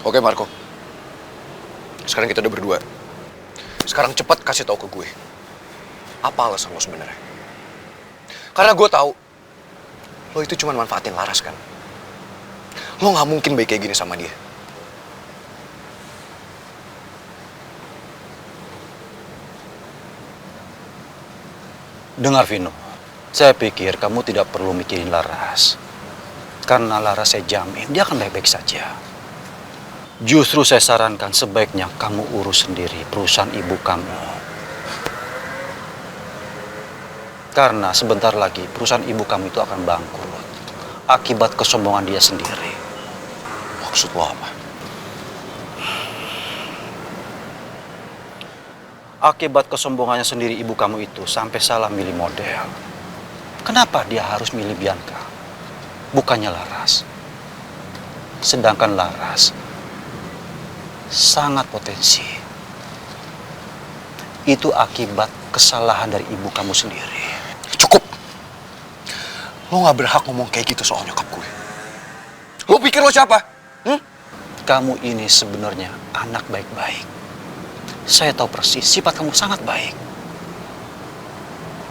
Oke Marco, sekarang kita udah berdua. Sekarang cepat kasih tahu ke gue, apa alasan lo sebenarnya? Karena gue tahu lo itu cuma manfaatin Laras kan. Lo nggak mungkin baik kayak gini sama dia. Dengar Vino, saya pikir kamu tidak perlu mikirin Laras. Karena Laras saya jamin dia akan baik-baik saja. Justru saya sarankan sebaiknya kamu urus sendiri perusahaan ibu kamu. Karena sebentar lagi perusahaan ibu kamu itu akan bangkrut akibat kesombongan dia sendiri. Maksud lo apa? Akibat kesombongannya sendiri ibu kamu itu sampai salah milih model. Kenapa dia harus milih Bianca? Bukannya Laras. Sedangkan Laras sangat potensi. Itu akibat kesalahan dari ibu kamu sendiri. Cukup. Lo gak berhak ngomong kayak gitu soal nyokap gue. Lo pikir lo siapa? Kamu ini sebenarnya anak baik-baik. Saya tahu persis sifat kamu sangat baik.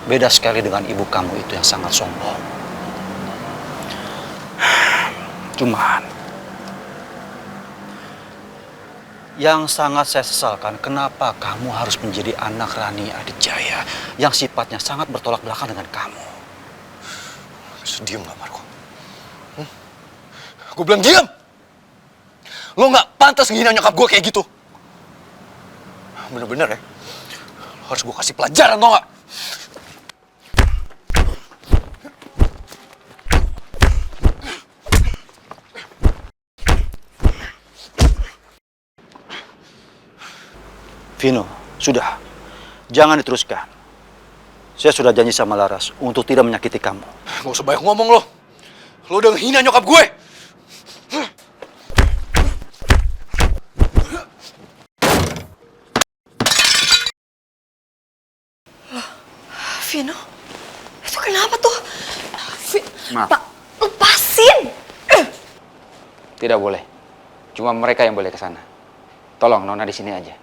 Beda sekali dengan ibu kamu itu yang sangat sombong. Cuman yang sangat saya sesalkan, kenapa kamu harus menjadi anak Rani Adijaya yang sifatnya sangat bertolak belakang dengan kamu? Diam gak, Marco? Gue bilang diam! Lo gak pantas ngehina nyokap gue kayak gitu. Bener-bener ya, lo harus gue kasih pelajaran, tau gak? Vino, sudah. Jangan diteruskan. Saya sudah janji sama Laras untuk tidak menyakiti kamu. Gak usah banyak ngomong lo. Lo udah ngehina nyokap gue. Vino, itu kenapa tuh? Maaf. Pak, lepasin! Tidak boleh. Cuma mereka yang boleh ke sana. Tolong Nona di sini aja.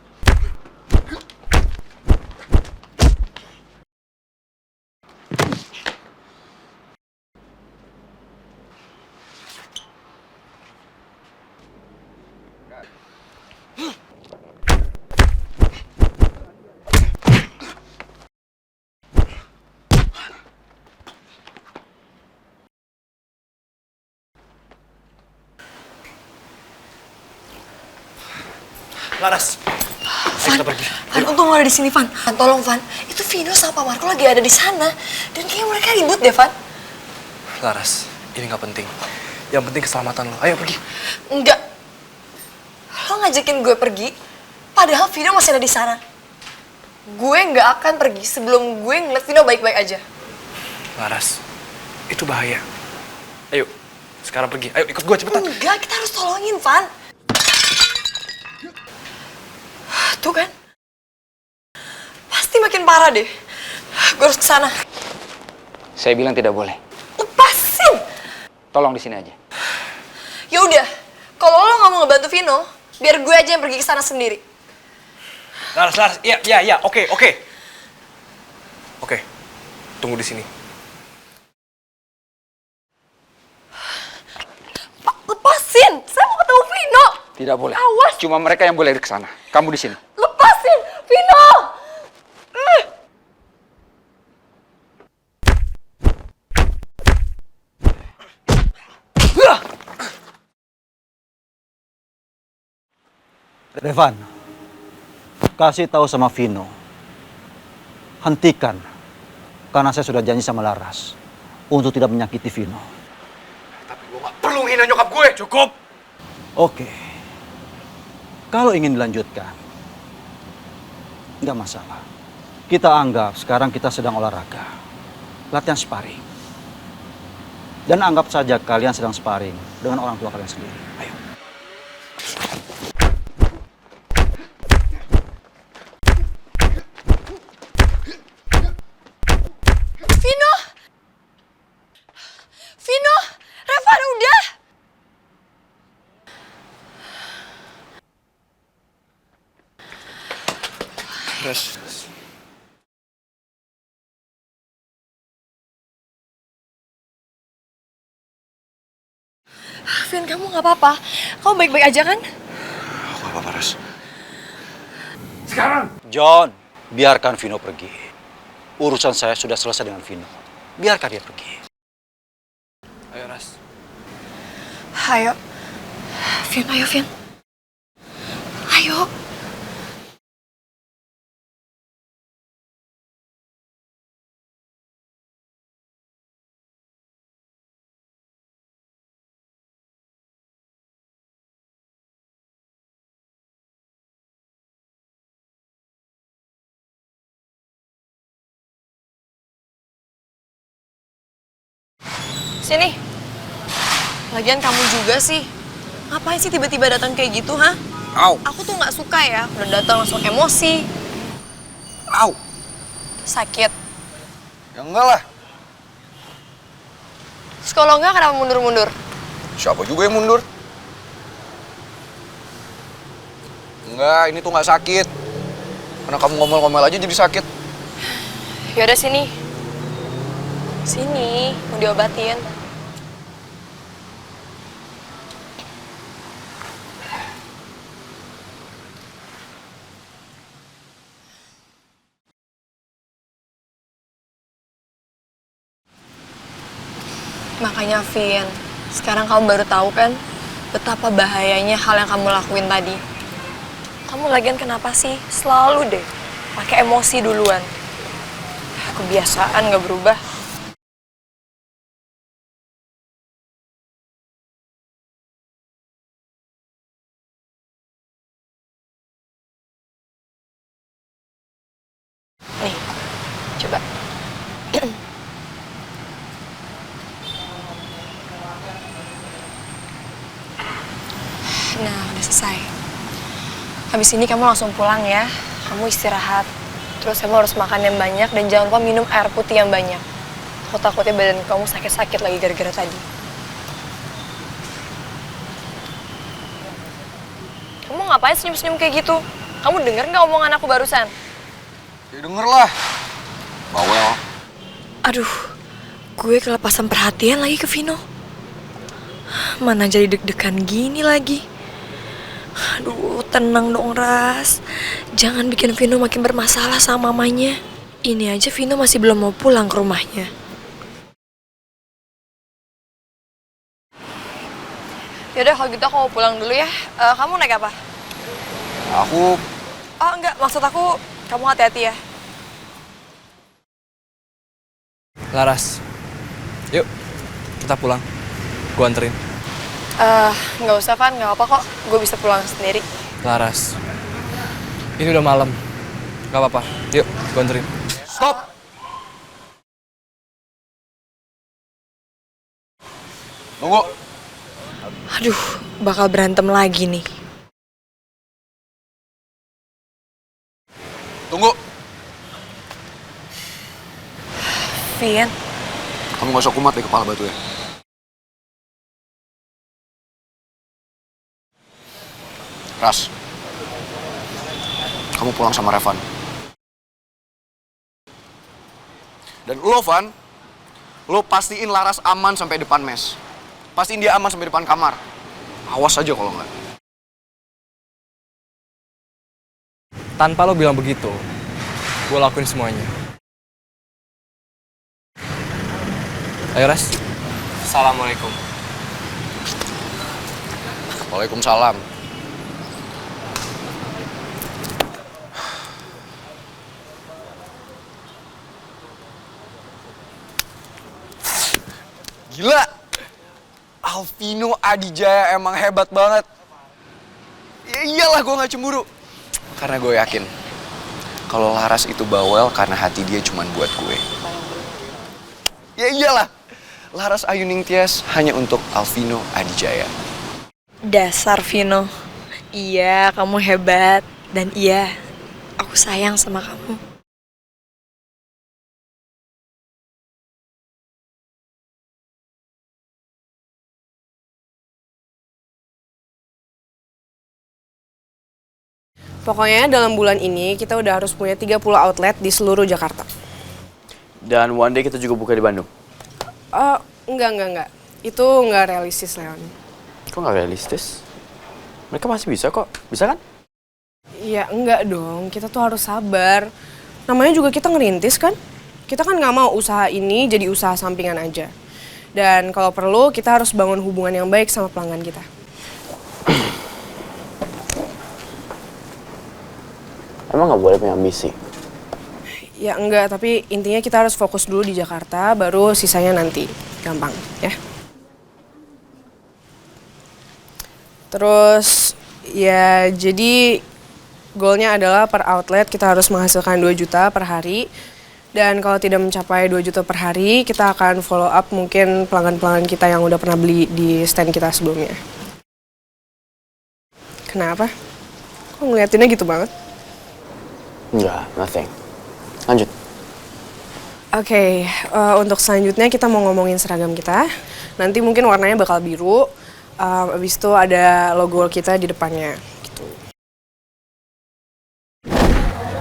Laras. Van, untung lo ada di sini, Van. Van, tolong, Van. Itu Vino sama Pak Marco lagi ada di sana. Dan kayaknya mereka ribut deh, Van. Laras, ini gak penting. Yang penting keselamatan lo. Ayo pergi. Enggak. Lo ngajakin gue pergi, padahal Vino masih ada di sana. Gue nggak akan pergi sebelum gue ngeliat Vino baik-baik aja. Laras, itu bahaya. Ayo, sekarang pergi. Ayo ikut gue cepetan. Enggak, kita harus tolongin, Van. Tuh kan, pasti makin parah deh. Gue harus kesana. Saya bilang tidak boleh. Lepasin! Tolong di sini aja. Ya udah, kalau lo nggak mau ngebantu Vino, biar gue aja yang pergi ke sana sendiri. Laras, iya, oke. Oke, tunggu di sini. Pak, lepasin! Saya mau ketemu Vino! Tidak boleh. Awas! Cuma mereka yang boleh ke sana. Kamu di sini. Lepasin! Vino! Revan, kasih tahu sama Vino. Hentikan. Karena saya sudah janji sama Laras untuk tidak menyakiti Vino. Tapi lo gak perlu ngehina nyokap gue. Cukup. Oke. Kalau ingin dilanjutkan, nggak masalah. Kita anggap sekarang kita sedang olahraga. Latihan sparring. Dan anggap saja kalian sedang sparring dengan orang tua kalian sendiri. Ayo. Vino! Vino! Revan, udah! Ras. Vin, kamu nggak apa-apa? Kamu baik-baik aja kan? Aku gak apa-apa, Ras. John, biarkan Vino pergi. Urusan saya sudah selesai dengan Vino. Biarkan dia pergi. Ayo, Ras. Ayo. Vin, ayo Vin. Ayo. Sini. Lagian kamu juga sih. Ngapain sih tiba-tiba datang kayak gitu, ha? Au. Aku tuh nggak suka ya, udah datang langsung emosi. Au. Sakit. Ya enggak lah. Terus kalau nggak kenapa mundur-mundur? Siapa juga yang mundur? Enggak, ini tuh nggak sakit. Karena kamu ngomel-ngomel aja jadi sakit. Yaudah sini. Sini, mau diobatin. Makanya Vin, sekarang kamu baru tahu kan betapa bahayanya hal yang kamu lakuin tadi. Kamu lagian kenapa sih selalu deh pakai emosi duluan? Kebiasaan nggak berubah. Nih, coba. Nah, udah selesai. Habis ini kamu langsung pulang ya. Kamu istirahat. Terus kamu harus makan yang banyak dan jangan lupa minum air putih yang banyak. Aku takutnya badan kamu sakit-sakit lagi gara-gara tadi. Kamu ngapain senyum-senyum kayak gitu? Kamu denger nggak omongan aku barusan? Ya denger lah. Bawel. Aduh, gue kelepasan perhatian lagi ke Vino. Mana jadi deg-degan gini lagi. Aduh, tenang dong Ras. Jangan bikin Vino makin bermasalah sama mamanya. Ini aja Vino masih belum mau pulang ke rumahnya. Yaudah kalau gitu aku mau pulang dulu ya. Kamu naik apa? Aku Oh enggak, maksud aku kamu hati-hati ya. Laras, yuk kita pulang. Gua anterin. Nggak usah Van, nggak apa kok. Gue bisa pulang sendiri. Laras, ini udah malam. Gak apa-apa, yuk gua anterin. stop. Tunggu. Aduh, bakal berantem lagi nih. Tunggu. Vin, Kamu gak usah kumat deh kepala batu ya. Ras. Kamu pulang sama Revan. Dan lo, Van, lo pastiin Laras aman sampai depan mes. Pastiin dia aman sampai depan kamar. Awas aja kalau nggak. Tanpa lo bilang begitu, gue lakuin semuanya. Ayo Ras. Assalamualaikum. Waalaikumsalam. Gila! Alvino Adijaya emang hebat banget. Ya iyalah gue gak cemburu. Karena gue yakin kalau Laras itu bawel karena hati dia cuma buat gue. Ya iyalah. Laras Ayuning Tias hanya untuk Alvino Adijaya. dasar Vino. Iya, kamu hebat. Dan iya, aku sayang sama kamu. Pokoknya dalam bulan ini kita udah harus punya 30 outlet di seluruh Jakarta. Dan one day kita juga buka di Bandung. Enggak. Itu nggak realistis, Leon. Kok nggak realistis? Mereka masih bisa kok. Bisa kan? Iya, enggak dong. Kita tuh harus sabar. Namanya juga kita ngerintis kan? Kita kan nggak mau usaha ini jadi usaha sampingan aja. Dan kalau perlu, kita harus bangun hubungan yang baik sama pelanggan kita. Emang nggak boleh punya ambisi? Ya enggak, tapi intinya kita harus fokus dulu di Jakarta, baru sisanya nanti. Gampang, ya. Terus, ya jadi goalnya adalah per outlet kita harus menghasilkan 2 juta per hari. Dan kalau tidak mencapai 2 juta per hari, kita akan follow up mungkin pelanggan-pelanggan kita yang udah pernah beli di stand kita sebelumnya. Kenapa? Kok ngeliatinnya gitu banget? Enggak, nothing. Lanjut. Oke, untuk selanjutnya kita mau ngomongin seragam kita. Nanti mungkin warnanya bakal biru. Abis itu ada logo kita di depannya. Gitu.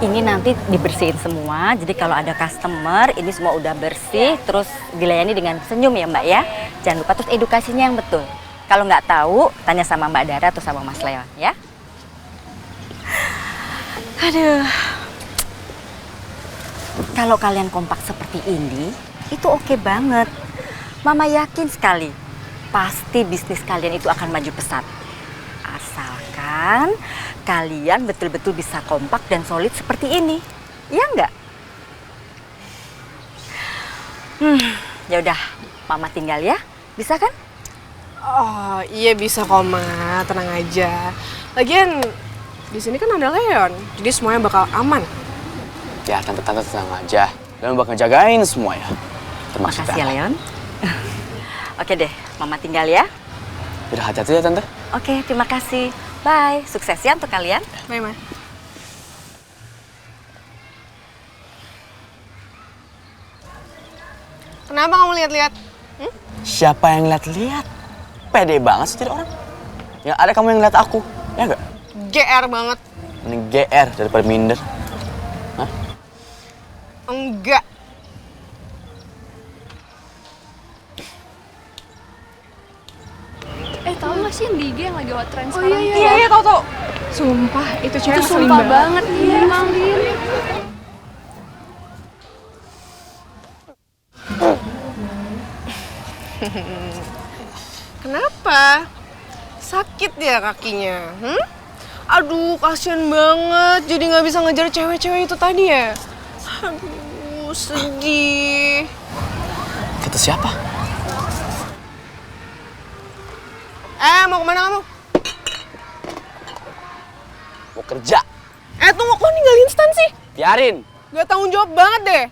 Ini nanti dibersihin semua, jadi kalau ada customer, ini semua udah bersih, terus dilayani dengan senyum ya Mbak ya. Jangan lupa terus edukasinya yang betul. Kalau nggak tahu, tanya sama Mbak Dara atau sama Mas Leon ya. Aduh. Kalau kalian kompak seperti ini, itu oke banget. Mama yakin sekali, pasti bisnis kalian itu akan maju pesat. Asalkan kalian betul-betul bisa kompak dan solid seperti ini. Iya nggak? Ya udah, Mama tinggal ya. Bisa kan? Oh, iya bisa kok, Ma. Tenang aja. Lagian di sini kan ada Leon, jadi semuanya bakal aman. Ya, tante-tante tenang aja. Dan bakal jagain semua ya. Termasuk Makasih ya, Bella. Leon. Oke deh, Mama tinggal ya. Udah hati-hati ya, Tante. Oke, terima kasih. Bye. Sukses ya untuk kalian. Bye, Ma. Kenapa kamu lihat-lihat? Siapa yang lihat-lihat? Pede banget sih jadi orang. Yang ada kamu yang lihat aku, ya nggak? GR banget. Mending GR daripada minder. Hah? Enggak. Tahu nggak sih yang di IG yang lagi hot trend Oh sekarang? iya, tahu. Sumpah, itu cewek Itu sumpah banget, iya. Kenapa? Sakit ya kakinya? Aduh, kasihan banget. Jadi nggak bisa ngejar cewek-cewek itu tadi ya? Aduh, sedih. Kata siapa? Mau kemana kamu? Mau kerja. Tunggu, kok ninggalin stan sih? Biarin. Gak tanggung jawab banget deh.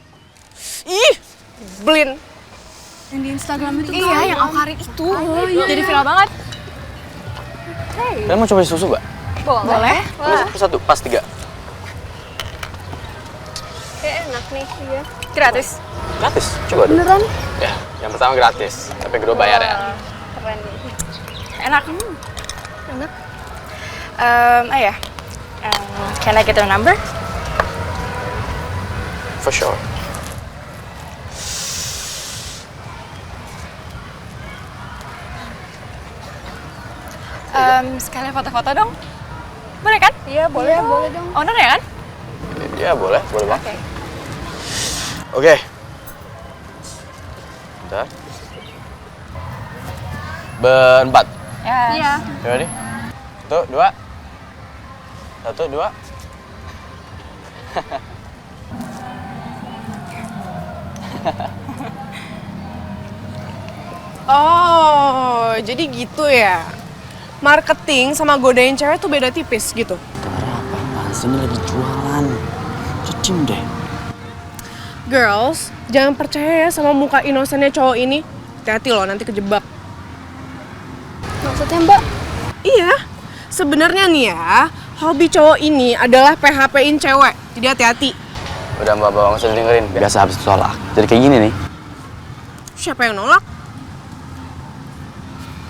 Ih, blin. Yang di Instagram itu Iya, kan? yang Awkarin itu. Jadi viral banget. Kalian mau coba susu nggak? Boleh? Satu, pas 3. Kayak enak nih, iya. Gratis. Gratis, coba dulu. Beneran? Ya, yang pertama gratis, tapi yang kedua bayar ya. Keren nih. Enak. Enak. Ayah. Can I get your number? For sure. Sekalian foto-foto dong. Boleh kan? Iya, boleh dong. Owner ya kan? Ya boleh banget. Oke. Bentar. Berempat. Iya. Ready? 1, 2. 1, 2. Oh, jadi gitu ya? Marketing sama godain cewek tuh beda tipis gitu? Apaan sih, ini lagi jualan. Cicim deh. Girls, jangan percaya ya sama muka inosennya cowok ini. Hati-hati loh, nanti kejebak. Maksudnya Mbak? Iya, sebenarnya nih ya, hobi cowok ini adalah PHP-in cewek. Jadi hati-hati. Udah mbak, nggak usah dengerin. Biasa habis ditolak. Jadi kayak gini nih. Siapa yang nolak?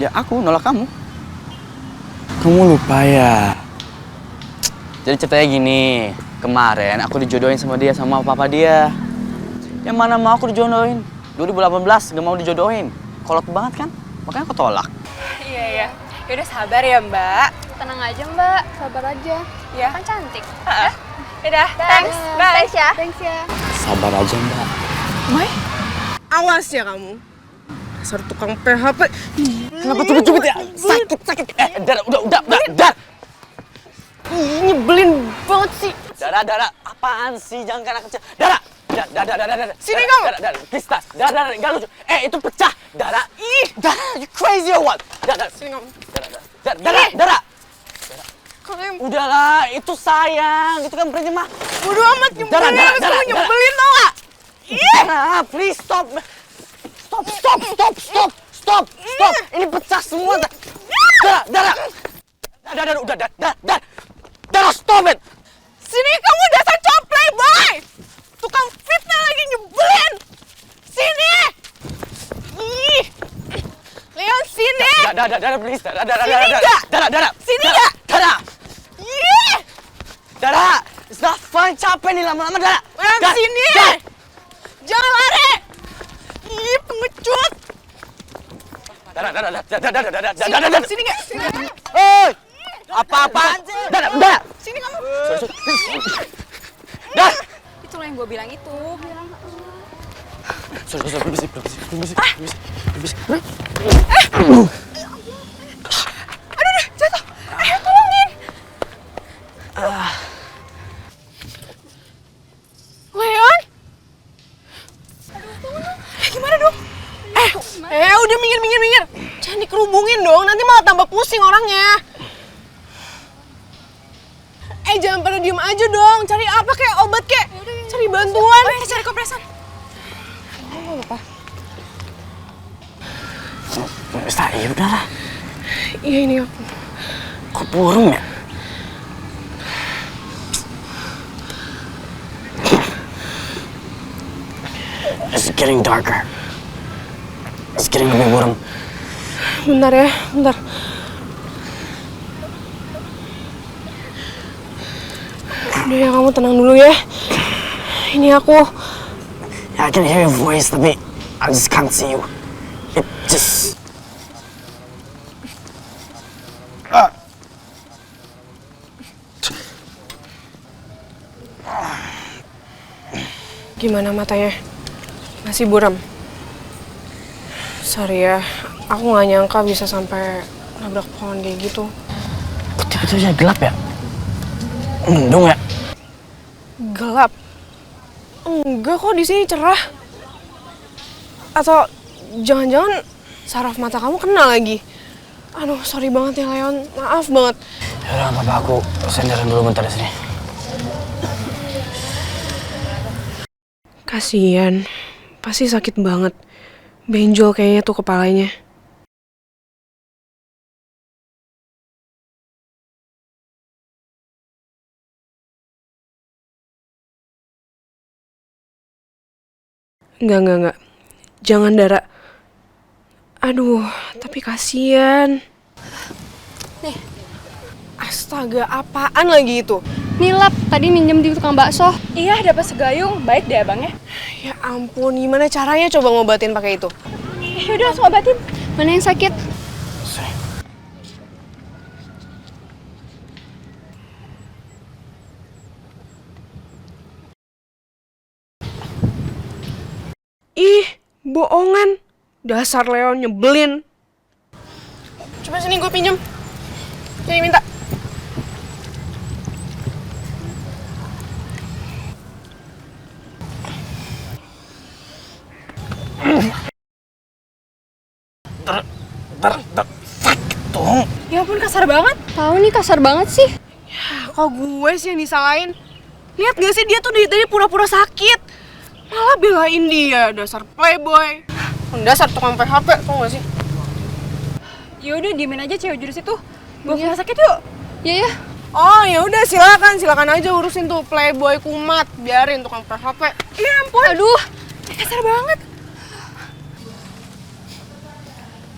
Ya aku nolak kamu. Kamu lupa ya. Jadi ceritanya gini, kemarin aku dijodohin sama dia sama papa dia. Yang mana mau aku dijodohin? 2018 gak mau dijodohin. Kolot banget kan? Makanya aku tolak. Iya. Yaudah sabar ya Mbak. Tenang aja Mbak, sabar aja. Iya. Kan cantik. Yaudah, thanks. Bye. Thanks ya. Thanks ya. Sabar aja Mbak. Mai, awas ya kamu. Dasar tukang PHP. Kenapa cepet-cepet ya? Sakit. Dara, udah, Dar. Ih, nyebelin banget sih. Dara, apaan sih? Jangan kayak anak kecil. Dara. Sini kamu. Dara, please, Dara, enggak lucu. Itu pecah. Dara, you crazy or what? Dara, Sini kamu. Dara. Kalian Udahlah, itu sayang. Itu kan prinsip mah. bodo amat nyebelin. Kamu nyebelin tau gak? Dara, please stop. Stop. Ini pecah semua. Dara, udah, Dara, stop it. Sini kamu dasar cowok playboy. Tukang fitnah lagi nyebelin. Sini. Ih. Leon sini. Dara, please. Dara. Dara. Sini gak? Dara. Ih. Dara, it's not fun. Capek nih lama-lama, Dara. Leon sini. Jangan lari. Ih, pengecut. Dara. Sini gak? Sini. Hei, apa-apaan? Dara. Sini kamu. Dara. Itu yang gue bilang itu. Sorry, permisi. Aduh, jatuh. Ayo tolongin. Leon? Gimana dong? Udah minggir. Jangan dikerubungin dong, nanti malah tambah pusing orangnya. Jangan pada diem aja dong, cari apa kayak obat kayak. Cari bantuan. Kita cari kompresan. Iya udahlah. Iya ini aku. Kok burung ya? It's getting darker. It's getting lebih burung. Bentar ya, bentar. Udah ya, kamu tenang dulu ya. Ini aku. I can hear your voice, tapi I just can't see you. It just... Gimana matanya? Masih buram? Sorry ya, aku gak nyangka bisa sampai nabrak pohon kayak gitu. Tiba-tiba gelap ya? Mendung ya? Gelap? Enggak kok, di sini cerah. Atau jangan-jangan saraf mata kamu kena lagi? Aduh, sorry banget ya Leon, maaf banget. Yaudah, apa-apa, aku senderan dulu bentar di sini. Kasian, pasti sakit banget. Benjol kayaknya tuh kepalanya. Enggak. Jangan, Dara. Aduh, tapi kasian. Nih. Astaga, apaan lagi itu? Nilap, tadi minjem di tukang bakso. Iya, dapat segayung. Baik deh abangnya. Ya ampun, gimana caranya coba ngobatin pakai itu? Yaudah, langsung obatin. Mana yang sakit? Ih, bohongan. Dasar Leon nyebelin. Coba sini gue pinjem. Sini minta. Ya ampun, kasar banget. Tahu nih kasar banget sih. Ya, kok gue sih yang disalahin? Lihat gak sih dia tuh dari tadi pura-pura sakit. Malah belain dia, dasar playboy. Dasar tukang PHP, tau gak sih? Yaudah, diemin aja cewek jurus itu. Bawa ke rumah sakit yuk. Iya. Oh ya udah silakan aja urusin tuh playboy kumat, biarin tukang PHP. Ya ampun. Aduh, Kasar banget.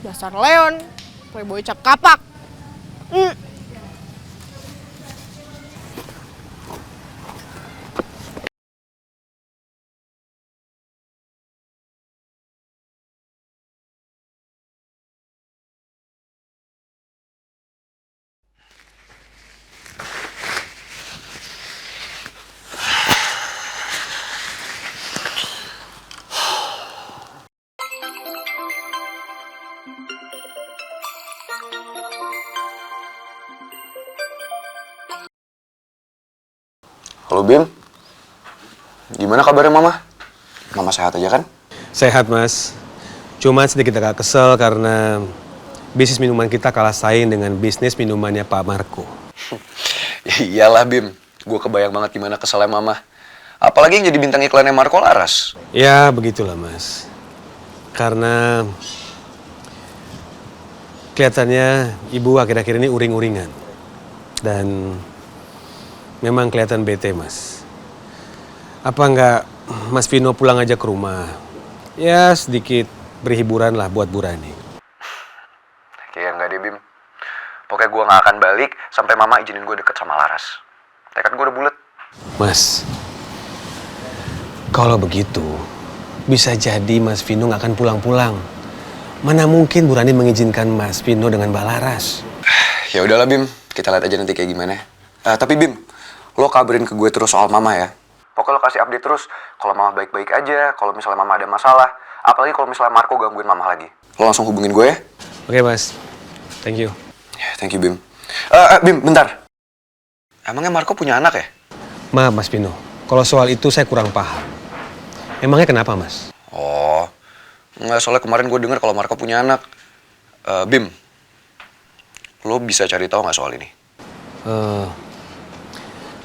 Dasar Leon, playboy cap kapak. Halo Bim, gimana kabarnya Mama? Mama sehat aja kan? Sehat mas, cuma sedikit agak kesel karena bisnis minuman kita kalah saing dengan bisnis minumannya Pak Marco. Iyalah Bim, gue kebayang banget gimana keselnya Mama. Apalagi yang jadi bintang iklannya Marco Laras. Ya begitulah mas, karena kelihatannya ibu akhir-akhir ini uring-uringan. Dan memang kelihatan bete mas. Apa enggak Mas Vino pulang aja ke rumah? Ya sedikit berhiburan lah buat Bu Rani. Kayaknya enggak deh Bim. Pokoknya gue gak akan balik sampai Mama izinin gue deket sama Laras. Tekad gue udah bulet. Mas, kalau begitu bisa jadi Mas Vino gak akan pulang-pulang. Mana mungkin Bu Rani mengizinkan Mas Vino dengan Mbak Laras? Ya udahlah Bim, kita lihat aja nanti kayak gimana. Tapi Bim, lo kabarin ke gue terus soal Mama ya. Pokoknya lo kasih update terus kalau Mama baik-baik aja, kalau misalnya Mama ada masalah, apalagi kalau misalnya Marco gangguin Mama lagi. Lo langsung hubungin gue ya. Oke Mas, thank you. Thank you Bim. Bim, bentar. Emangnya Marco punya anak ya? Maaf Mas Vino, kalau soal itu saya kurang paham. Emangnya kenapa Mas? Oh, nggak, soalnya kemarin gue dengar kalau Marco punya anak. Bim, lo bisa cari tahu nggak soal ini?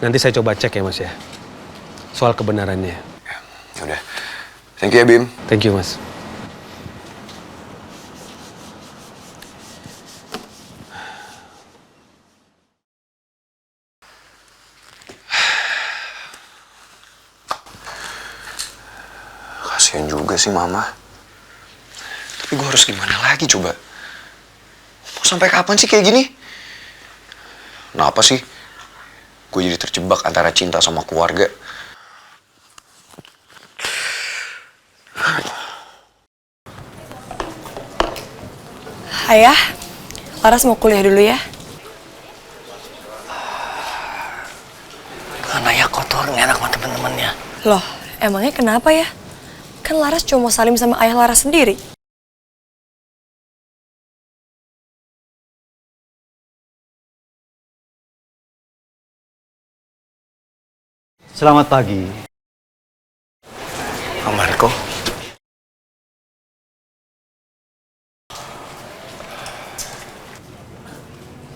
Nanti saya coba cek ya Mas ya, soal kebenarannya. Ya udah, thank you ya Bim. Thank you Mas. Kasian juga sih Mama. Tapi gue harus gimana lagi coba? Mau sampai kapan sih kayak gini? Kenapa sih? Gue jadi terjebak antara cinta sama keluarga. Ayah, Laras mau kuliah dulu ya. Anaknya kotor nih anak sama temen-temennya. Loh, emangnya kenapa ya? Kan Laras cuma mau salim sama ayah Laras sendiri. Selamat pagi. Pak Marco.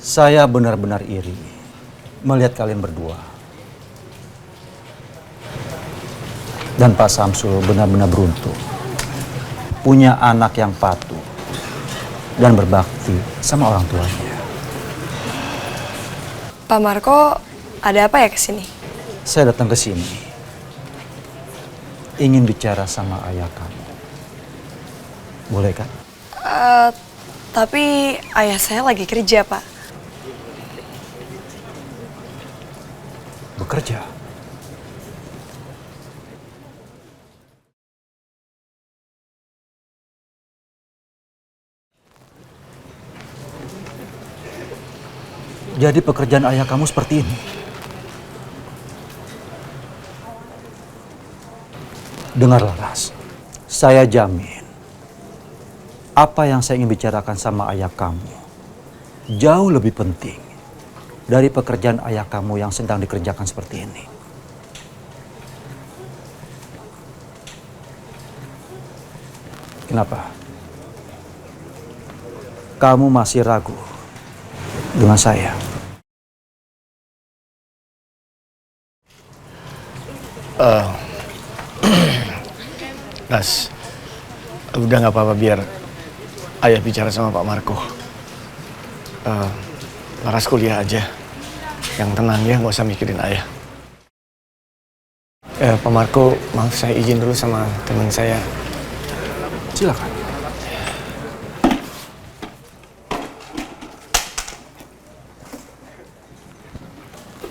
Saya benar-benar iri melihat kalian berdua. Dan Pak Samsul benar-benar beruntung. Punya anak yang patuh dan berbakti sama orang tuanya. Pak Marco, ada apa ya kesini? Saya datang ke sini ingin bicara sama ayah kamu. Boleh kan? Tapi ayah saya lagi kerja, Pak. Bekerja? Jadi pekerjaan ayah kamu seperti ini? Dengarlah Ras, saya jamin apa yang saya ingin bicarakan sama ayah kamu jauh lebih penting dari pekerjaan ayah kamu yang sedang dikerjakan seperti ini. Kenapa? Kamu masih ragu dengan saya? Las, udah nggak apa-apa biar ayah bicara sama Pak Marco. Laras kuliah aja, yang tenang ya, nggak usah mikirin ayah. Pak Marco, maaf saya izin dulu sama teman saya. Silakan.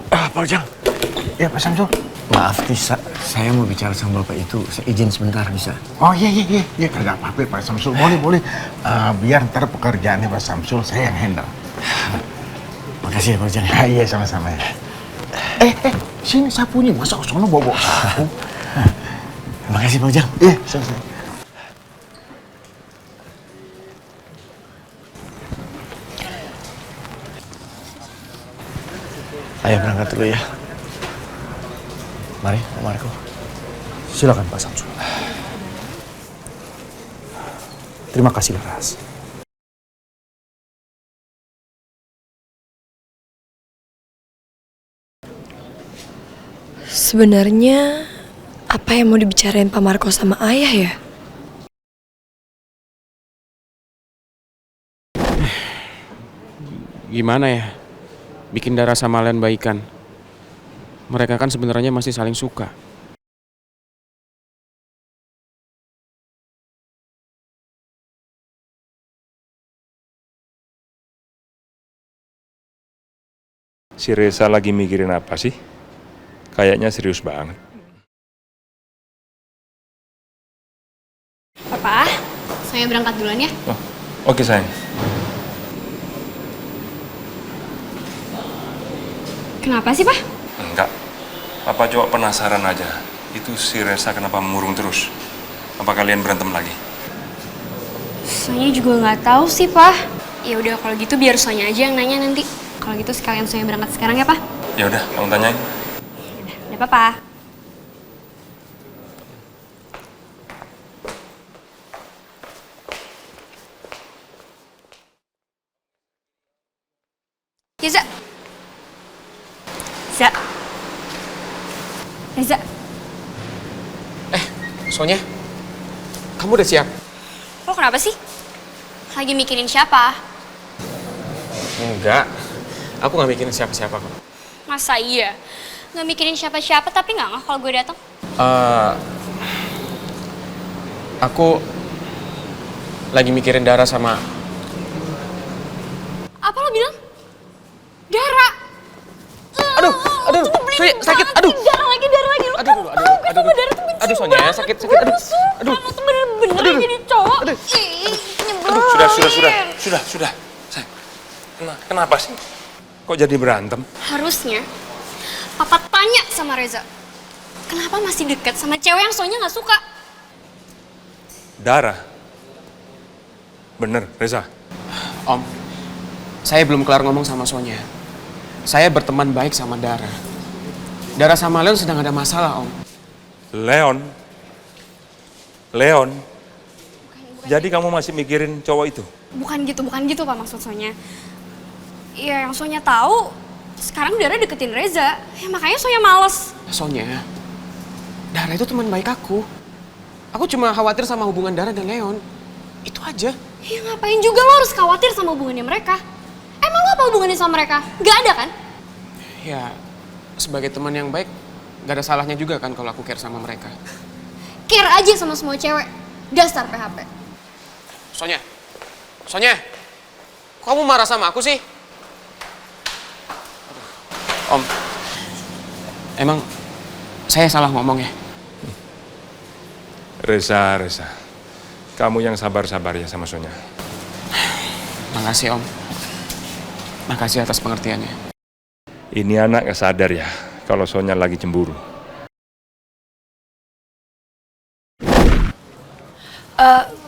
Pak Ujang. Ya Pak Samsul. Maaf nih, saya mau bicara sama Bapak itu. Saya izin sebentar bisa? Oh iya, kagak apa-apa Pak Samsul. Boleh. Biar ntar pekerjaannya Pak Samsul saya yang handle. Makasih ya Pak Ujang. Iya sama-sama ya. Sini sapunya, masa sono bawa sapu? Makasih Pak Ujang. Iya, sama-sama. Ayah berangkat dulu ya. Mari, Pak Marco. Silakan Pak Samsul. Terima kasih Laras. Sebenarnya apa yang mau dibicarain Pak Marco sama ayah ya? Gimana ya? Bikin Dara sama Leon baikan. Mereka kan sebenarnya masih saling suka. Si Reza lagi mikirin apa sih? Kayaknya serius banget. Papa, saya berangkat duluan ya. Oh, oke sayang. Kenapa sih, Pak? Enggak. Papa cuma penasaran aja. Itu si Reza kenapa murung terus? Apa kalian berantem lagi? Sonya juga nggak tahu sih, Pak. Ya udah kalau gitu biar Sonya aja yang nanya nanti. Kalau gitu sekalian Sonya berangkat sekarang ya, Pak. Ya udah, kamu tanyain. Udah, Papa. Ya, Za. Za. Za. Sonya, kamu udah siap? Lo kenapa sih? Lagi mikirin siapa? Enggak. Aku nggak mikirin siapa-siapa kok. Masa iya? Nggak mikirin siapa-siapa tapi nggak ngeh kalau gue datang? Aku lagi mikirin Dara sama... Apa lo bilang? Dara! Aduh, Sonya, sakit, aduh. Darah lagi. Lo kan tahu gue sama Dara tuh benci. Aduh, Sonya, sakit, aduh. Lo tuh bener-bener jadi cowok. Nyebelin. Sudah. Sayang, kenapa sih? Kok jadi berantem? Harusnya Papa tanya sama Reza. Kenapa masih dekat sama cewek yang Sonya nggak suka? Dara? Bener, Reza? Om, saya belum kelar ngomong sama Sonya. Saya berteman baik sama Dara. Dara sama Leon sedang ada masalah, Om. Leon? Jadi kamu masih mikirin cowok itu? Bukan gitu Pak maksud Sonya. Ya yang Sonya tahu, sekarang Dara deketin Reza. Ya makanya Sonya males. Sonya, Dara itu teman baik aku. Aku cuma khawatir sama hubungan Dara dan Leon. Itu aja. Ya ngapain juga lo harus khawatir sama hubungannya mereka? Emang lo apa hubungannya sama mereka? Gak ada kan? Ya, sebagai teman yang baik, gak ada salahnya juga kan kalau aku care sama mereka. Care aja sama semua cewek. Dasar PHP. Sonya, kamu marah sama aku sih? Om, emang saya salah ngomong ya? Reza. Kamu yang sabar-sabar ya sama Sonya. Makasih, Om. Makasih atas pengertiannya. Ini anak gak sadar ya kalau Sonya lagi cemburu.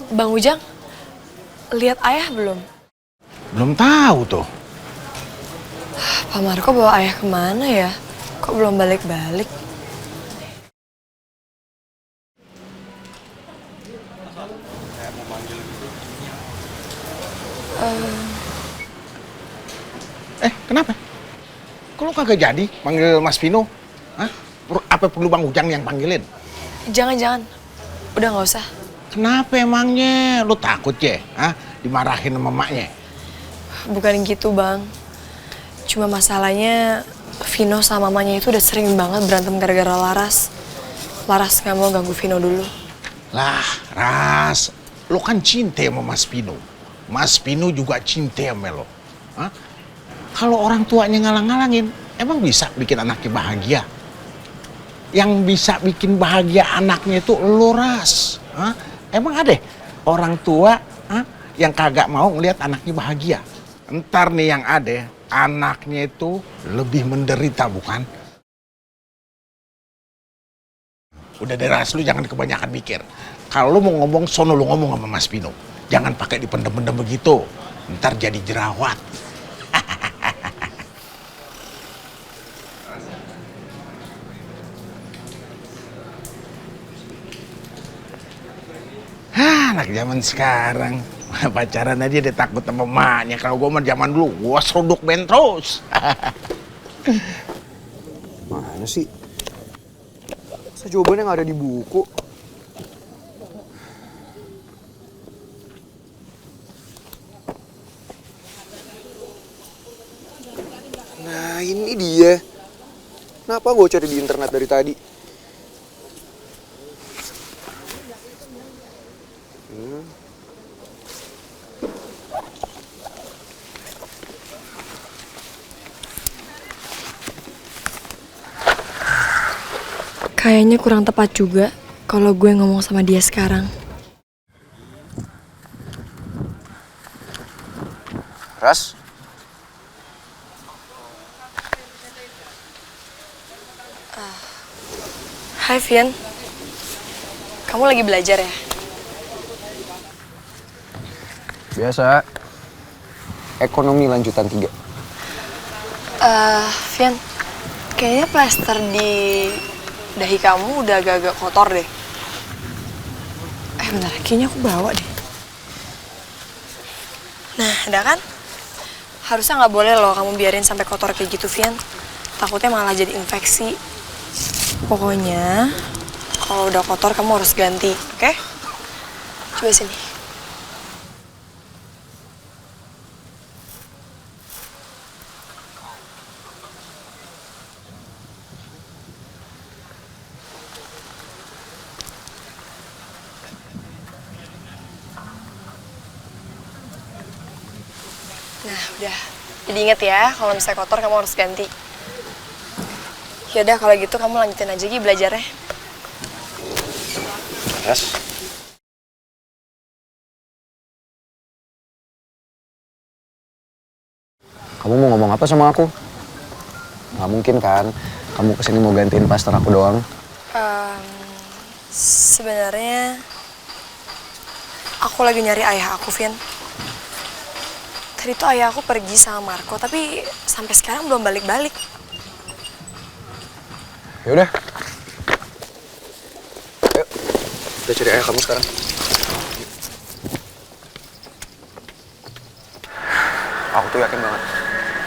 Bang Ujang, lihat ayah belum? Belum tahu tuh. Pak Marco bawa ayah kemana ya? Kok belum balik-balik? Kenapa? Kok lo kagak jadi manggil Mas Vino? Hah? Apa perlu Bang Ujang yang panggilin? Jangan. Udah nggak usah. Kenapa emangnya? Lo takut ya? Hah? Dimarahin sama emaknya? Bukan gitu, Bang. Cuma masalahnya Vino sama mamanya itu udah sering banget berantem gara-gara Laras. Laras nggak mau ganggu Vino dulu. Lah, Ras, lo kan cinta sama Mas Vino. Mas Vino juga cinta sama lo. Hah? Kalau orang tuanya ngalang-ngalangin, emang bisa bikin anaknya bahagia? Yang bisa bikin bahagia anaknya itu lo, Ras. Hah? Emang ada orang tua yang kagak mau ngelihat anaknya bahagia? Ntar nih yang ada, anaknya itu lebih menderita, bukan? Udah deh, Ras, lu jangan kebanyakan mikir. Kalau lu mau ngomong, sono lu ngomong sama Mas Vino. Jangan pakai dipendem-pendem begitu. Ntar jadi jerawat. Anak zaman sekarang pacaran aja dia takut sama emaknya. Kalau gue mah zaman dulu, gue seruduk ben terus. Mana sih? Masa jawabannya nggak ada di buku? Nah ini dia. Kenapa gue cari di internet dari tadi? Kayaknya kurang tepat juga kalau gue ngomong sama dia sekarang. Ras? Hai Vian, kamu lagi belajar ya? Biasa. Ekonomi lanjutan 3. Vian, kayaknya plester di dahi kamu udah agak-agak kotor deh. Bentar, kayaknya aku bawa deh. Nah, ada kan? Harusnya nggak boleh loh kamu biarin sampai kotor kayak gitu, Vian. Takutnya malah jadi infeksi. Pokoknya, kalau udah kotor kamu harus ganti, oke? Coba sini. Nah, udah. Jadi inget ya, kalau misalnya kotor kamu harus ganti. Yaudah, kalau gitu kamu lanjutin aja Gi belajarnya. Ras? Kamu mau ngomong apa sama aku? Nggak mungkin kan, kamu kesini mau gantiin plaster aku doang. Sebenarnya aku lagi nyari ayah aku, Vin. Tadi tuh ayah aku pergi sama Marco, tapi sampai sekarang belum balik-balik. Ya udah. Ayo, kita cari ayah kamu sekarang. Aku tuh yakin banget.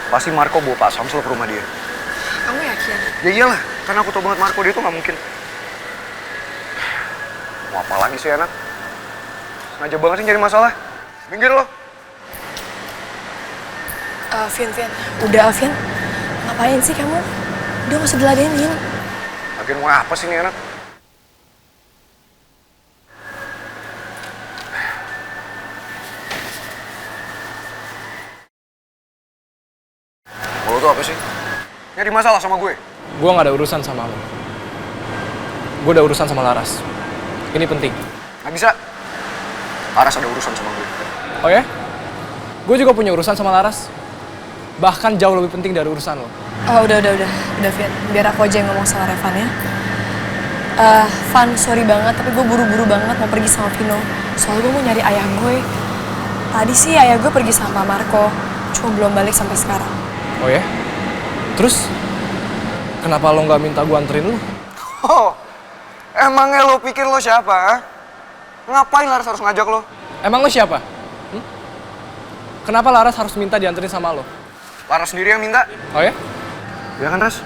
Pasti Marco bawa Pak Samsul ke rumah dia. Kamu yakin? Ya iyalah, karena aku tau banget Marco dia tuh nggak mungkin. Mau apa lagi sih anak? Sengaja banget sih nyari masalah. Minggir lo. Vin. Udah, Vin. Ngapain sih kamu? Udah gak usah diladenin. Lagian mau apa sih nih anak? Lo tuh apa sih? Nyari masalah sama gue? Gue gak ada urusan sama lo. Gue ada urusan sama Laras. Ini penting. Gak bisa. Laras ada urusan sama gue. Oh ya? Gue juga punya urusan sama Laras. Bahkan jauh lebih penting dari urusan lo. Oh, udah, Vin. Biar aku aja yang ngomong sama Revan ya. Van, sorry banget, tapi gue buru-buru banget mau pergi sama Vino. Soalnya gue mau nyari ayah gue. Tadi sih ayah gue pergi sama Marco, cuma belum balik sampai sekarang. Oh ya? Terus, kenapa lo nggak minta gue anterin lo? Oh, emangnya lo pikir lo siapa? Ha? Ngapain Laras harus ngajak lo? Emang lo siapa? Kenapa Laras harus minta dianterin sama lo? Laras sendiri yang minta. Oh ya? Ya kan, Ras?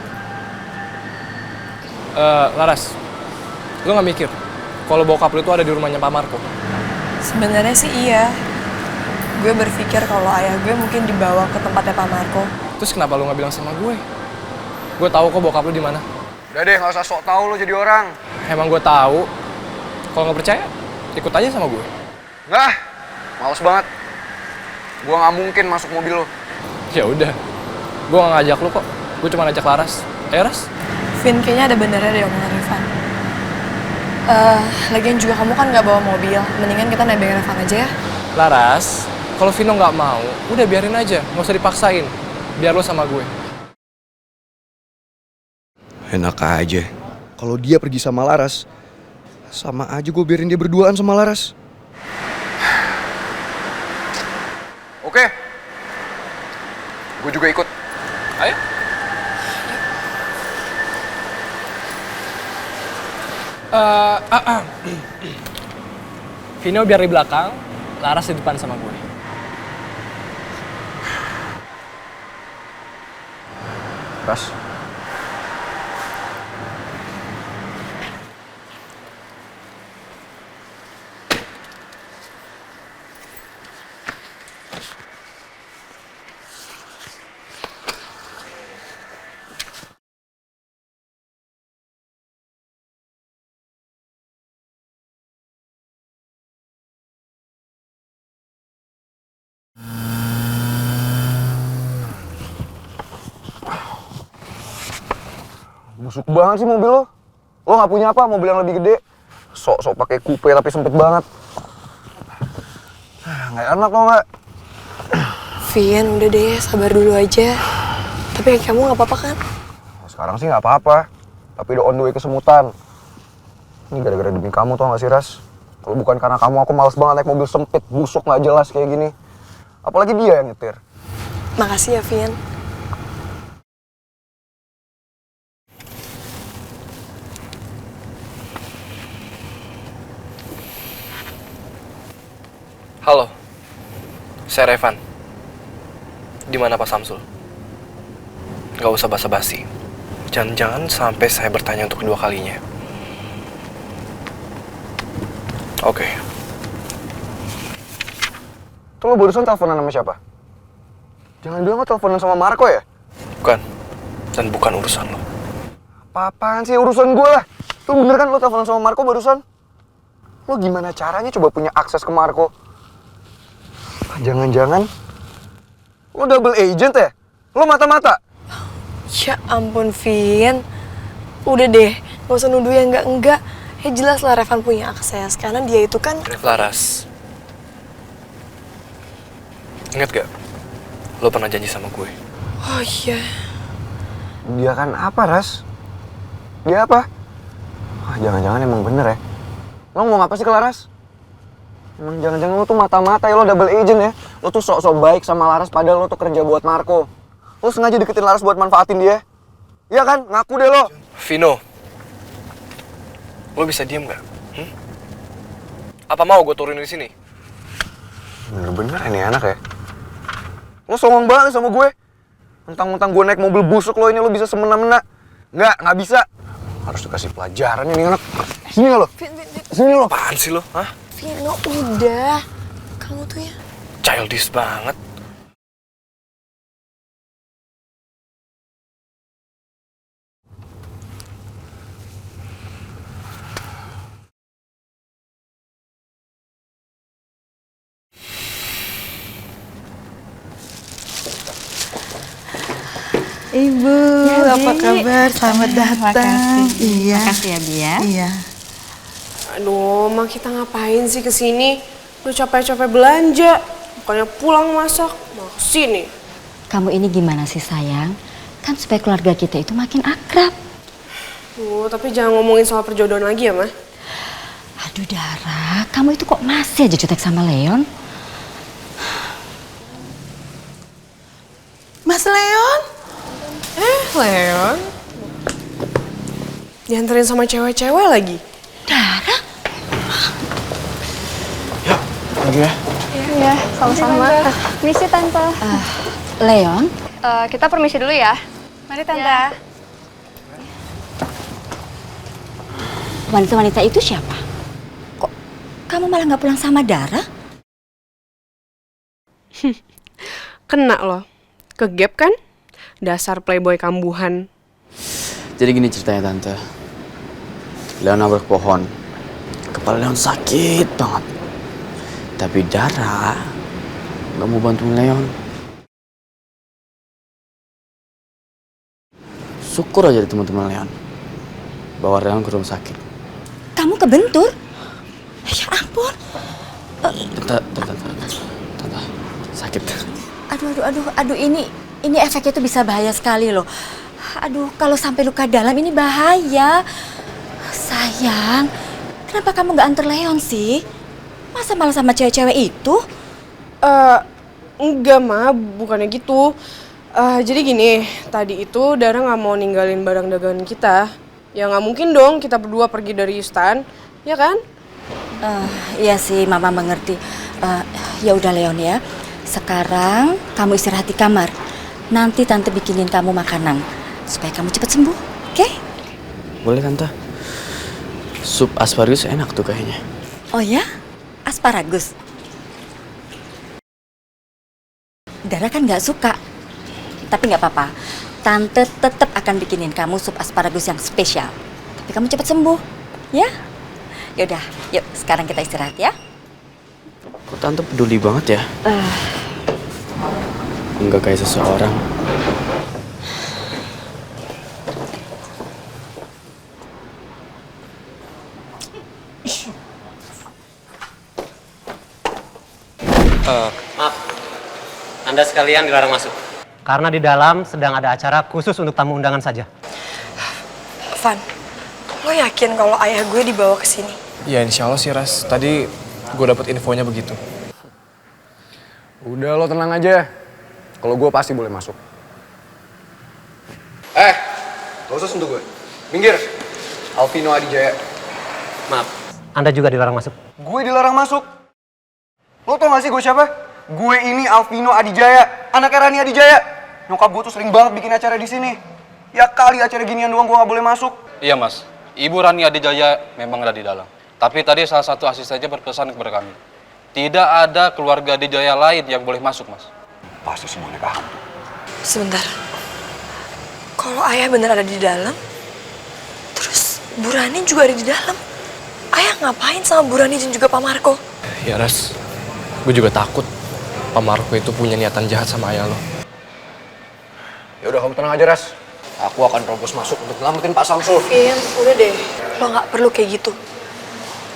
Laras, lo nggak mikir kalau bokap lo itu ada di rumahnya Pak Marco? Sebenarnya sih iya. Gue berpikir kalau ayah gue mungkin dibawa ke tempatnya Pak Marco. Terus kenapa lo nggak bilang sama gue? Gue tahu kok bokap lo di mana. Udah deh, nggak usah sok tahu lo jadi orang. Emang gue tahu. Kalau nggak percaya, ikut aja sama gue. Nggak, males banget. Gue nggak mungkin masuk mobil lo. Ya udah, gue nggak ngajak lo kok. Gue cuma ngajak Laras. Ayo Ras. Vin, kayaknya ada benernya deh omongan Revan. Lagian juga kamu kan nggak bawa mobil. Mendingan kita nebeng Revan aja ya. Laras, kalau Vino nggak mau, udah biarin aja. Nggak usah dipaksain. Biar lo sama gue. Enak aja. Kalau dia pergi sama Laras, sama aja gue biarin dia berduaan sama Laras. Oke. Gue juga ikut. Ayo. Vino biar di belakang, Laras di depan sama gue. Ras. Busuk banget sih mobil lo. Lo nggak punya apa? Mobil yang lebih gede. Sok-sok pakai coupe tapi sempit banget. Nggak enak lo nggak? Vin, udah deh, sabar dulu aja. Tapi kamu nggak apa-apa kan? Sekarang sih nggak apa-apa. Tapi udah on the way kesemutan. Ini gara-gara demi kamu tau nggak sih, Ras? Kalau bukan karena kamu, aku males banget naik mobil sempit, busuk nggak jelas kayak gini. Apalagi dia yang nyetir. Makasih ya, Vin. Halo, saya Revan. Di mana Pak Samsul? Gak usah basa-basi. Jangan-jangan sampai saya bertanya untuk kedua kalinya. Oke. Tuh lo barusan teleponan sama siapa? Jangan bilang lo teleponan sama Marco ya? Bukan. Dan bukan urusan lo. Apa-apaan sih urusan gue lah? Lo bener kan lo teleponan sama Marco barusan? Lo gimana caranya coba punya akses ke Marco? Jangan-jangan lo double agent ya? Lo mata-mata? Ya ampun, Vin. Udah deh, gak usah nuduh yang enggak-enggak. Ya jelas lah Revan punya akses, karena dia itu kan... Laras. Ingat gak? Lo pernah janji sama gue. Oh iya. Dia kan apa, Ras? Dia apa? Jangan-jangan emang bener ya? Lo mau ngapa sih ke Laras? Emang jangan-jangan lo tuh mata-mata ya, lo double agent ya? Lo tuh sok-sok baik sama Laras padahal lo tuh kerja buat Marco. Lo sengaja deketin Laras buat manfaatin dia. Iya kan? Ngaku deh lo. Vino. Lo bisa diem gak? Apa mau gue turunin di sini? Bener-bener ini anak ya? Lo songong banget sama gue. Mentang-mentang gue naik mobil busuk lo ini lo bisa semena-mena. Nggak bisa. Harus dikasih pelajaran ini anak. Sini gak lo? Sini lo. Apaan sih lo? Hah? Vino, udah. Kamu tuh ya... Childish banget. Ibu, Ya, apa Bi. kabar? Selamat datang. Makasih. Iya. Makasih ya, Bi ya. Iya. Aduh, Ma, kita ngapain sih kesini? Udah capek-capek belanja, bukannya pulang masak, mau kesini. Kamu ini gimana sih sayang? Kan supaya keluarga kita itu makin akrab. Tapi jangan ngomongin soal perjodohan lagi ya, Ma. Aduh Dara, kamu itu kok masih aja jutek sama Leon? Mas Leon? Leon? Dianterin sama cewek-cewek lagi? Dara? Lagi ya? Iya, sama-sama. Misi Tante. Leon? Kita permisi dulu ya. Mari Tante. Wanita-wanita itu siapa? Kok kamu malah nggak pulang sama Dara? Kena loh. Ke gap kan? Dasar playboy kambuhan. Jadi gini ceritanya Tante. Leon nabrak pohon. Kepala Leon sakit banget. Tapi Dara nggak mau bantuin Leon. Syukur aja di teman-teman Leon bawa Leon ke rumah sakit. Kamu kebentur? Ya ampun. Tante, sakit. Aduh, ini efeknya tuh bisa bahaya sekali loh. Aduh, kalau sampai luka dalam ini bahaya. Sayang, kenapa kamu nggak antar Leon sih? Masa malah sama cewek-cewek itu? Enggak, Ma, bukannya gitu. Jadi gini, tadi itu Dara nggak mau ninggalin barang dagangan kita. Ya nggak mungkin dong kita berdua pergi dari stan, ya kan? Iya sih, Mama mengerti. Ya udah Leon ya. Sekarang kamu istirahat di kamar. Nanti Tante bikinin kamu makanan supaya kamu cepat sembuh, oke? Boleh Tante. Sup asparagus enak tuh kayaknya. Oh ya? Asparagus. Dara kan nggak suka. Tapi nggak apa-apa. Tante tetap akan bikinin kamu sup asparagus yang spesial. Tapi kamu cepat sembuh, ya? Yaudah, yuk sekarang kita istirahat ya. Kok Tante peduli banget ya? Enggak kayak seseorang. Maaf, Anda sekalian dilarang masuk. Karena di dalam sedang ada acara khusus untuk tamu undangan saja. Van, lo yakin kalau ayah gue dibawa ke sini? Ya insya Allah sih Ras, tadi gue dapet infonya begitu. Udah lo tenang aja. Kalau gue pasti boleh masuk. Gak usah sentuh gue. Minggir. Alvino Adijaya. Maaf, Anda juga dilarang masuk. Gue dilarang masuk? Lo tau gak sih gue siapa? Gue ini Alvino Adijaya, anaknya Rani Adijaya. Nyokap gue tuh sering banget bikin acara di sini. Ya kali acara ginian doang gue gak boleh masuk. Iya mas, Ibu Rani Adijaya memang ada di dalam. Tapi tadi salah satu asistennya berpesan kepada kami. Tidak ada keluarga Adijaya lain yang boleh masuk, mas. Pasti semuanya paham. Sebentar. Kalau ayah bener ada di dalam, terus Bu Rani juga ada di dalam. Ayah ngapain sama Bu Rani dan juga Pak Marco? Ya Ras, gue juga takut Pak Marco itu punya niatan jahat sama ayah lo. Ya udah kamu tenang aja Ras. Aku akan terobos masuk untuk nyelamatin Pak Samsul. Vin, udah deh. Lo nggak perlu kayak gitu.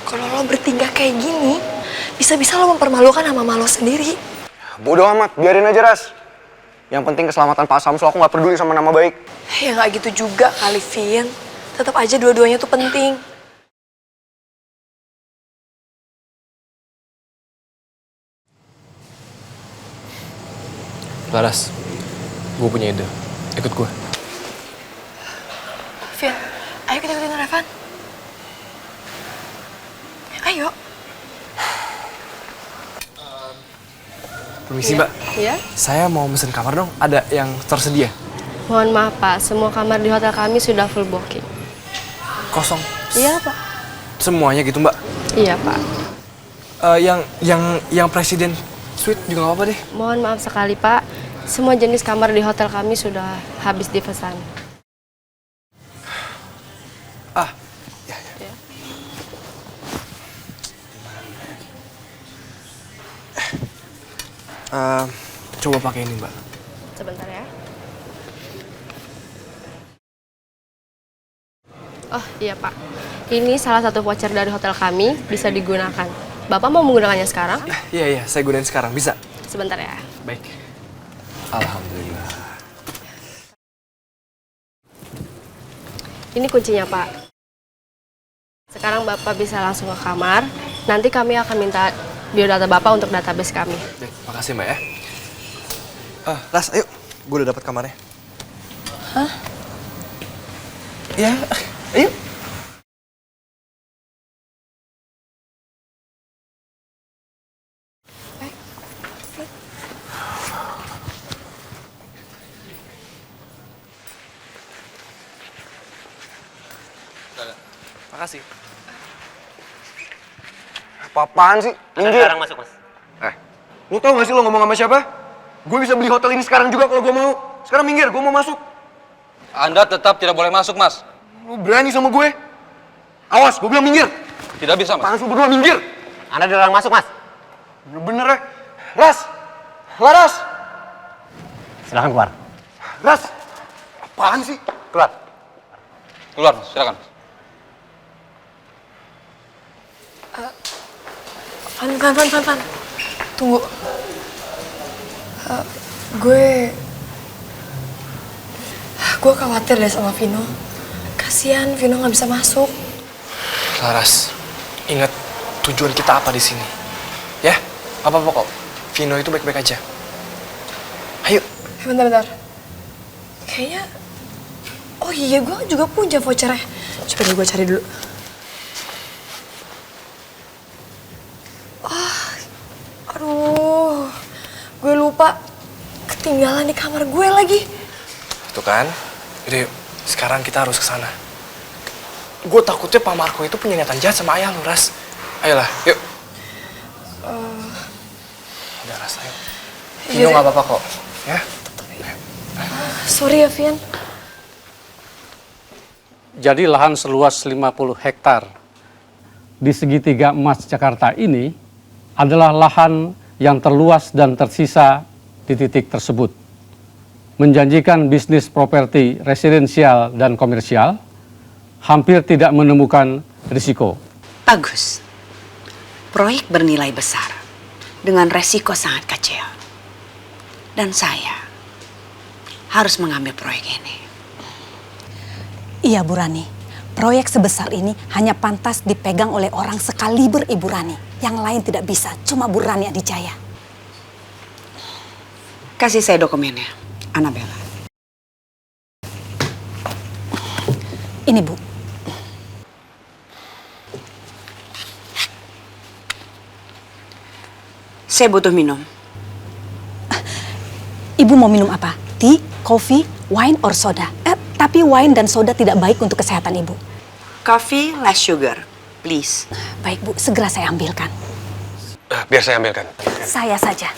Kalau lo bertingkah kayak gini, bisa-bisa lo mempermalukan sama mama lo sendiri. Bodoh amat, biarin aja Ras. Yang penting keselamatan Pak Samsul, aku nggak peduli sama nama baik. Ya nggak gitu juga kali, Vin. Tetap aja dua-duanya tuh penting. Laras, gue punya ide. Ikut gue. Vin, ayo kita ikutin Revan. Ayo. Permisi Mbak. Iya? Saya mau mesen kamar dong, ada yang tersedia? Mohon maaf Pak, semua kamar di hotel kami sudah full booking. Kosong. Iya Pak. Semuanya gitu Mbak? Iya Pak. Yang presiden suite juga nggak apa-apa deh. Mohon maaf sekali Pak, semua jenis kamar di hotel kami sudah habis dipesan. Coba pakai ini Mbak. Sebentar ya. Oh iya Pak, ini salah satu voucher dari hotel kami, bisa digunakan. Bapak mau menggunakannya sekarang? Iya, saya gunain sekarang, bisa? Sebentar ya. Baik. Alhamdulillah. Ini kuncinya Pak. Sekarang Bapak bisa langsung ke kamar, nanti kami akan minta biodata Bapak untuk database kami. Baik, makasih Mbak ya. Ras, ayo. Gue udah dapat kamarnya. Hah? Ya, ayo. Makasih. Apa-apaan sih? Minggir. Sekarang masuk, Mas. Lu tau gak sih lo ngomong sama siapa? Gue bisa beli hotel ini sekarang juga kalau gue mau. Sekarang minggir, gue mau masuk. Anda tetap tidak boleh masuk, Mas. Lu berani sama gue? Awas, gue bilang minggir. Tidak bisa, Mas. Panas lu berdua, minggir. Anda dilarang masuk, Mas. Bener ya? Ras! Laras! Silahkan keluar. Ras! Apaan sih? Keluar. Keluar, Mas. Silakan. Van. Tunggu. Gue khawatir deh sama Vino. Kasian Vino nggak bisa masuk. Laras, ingat tujuan kita apa di sini. Ya, apa-apa kok. Vino itu baik-baik aja. Ayo. Bentar. Kayaknya... Oh iya, gue juga punya vouchernya. Coba deh gue cari dulu. ketinggalan di kamar gue lagi. Tuh kan? Jadi sekarang kita harus ke sana. Gue takutnya Pak Marco itu punya niatan jahat sama ayah lu, Ras. Ayolah, yuk. Udah, Ras, ayo. Vino nggak apa-apa kok, ya. Sorry ya, Vian. Jadi lahan seluas 50 hektar di segitiga emas Jakarta ini adalah lahan yang terluas dan tersisa di titik tersebut. Menjanjikan bisnis properti residensial dan komersial, hampir tidak menemukan risiko. Bagus. Proyek bernilai besar dengan resiko sangat kecil. Dan saya harus mengambil proyek ini. Iya, Bu Rani. Proyek sebesar ini hanya pantas dipegang oleh orang sekaliber Ibu Rani. Yang lain tidak bisa, cuma Bu Rani Adijaya. Kasih saya dokumennya, Annabella. Ini, Bu. Saya butuh minum. Ibu mau minum apa? Tea, coffee, wine, or soda? Tapi wine dan soda tidak baik untuk kesehatan Ibu. Coffee, less sugar, please. Baik, Bu. Segera saya ambilkan. Biar saya ambilkan. Saya saja.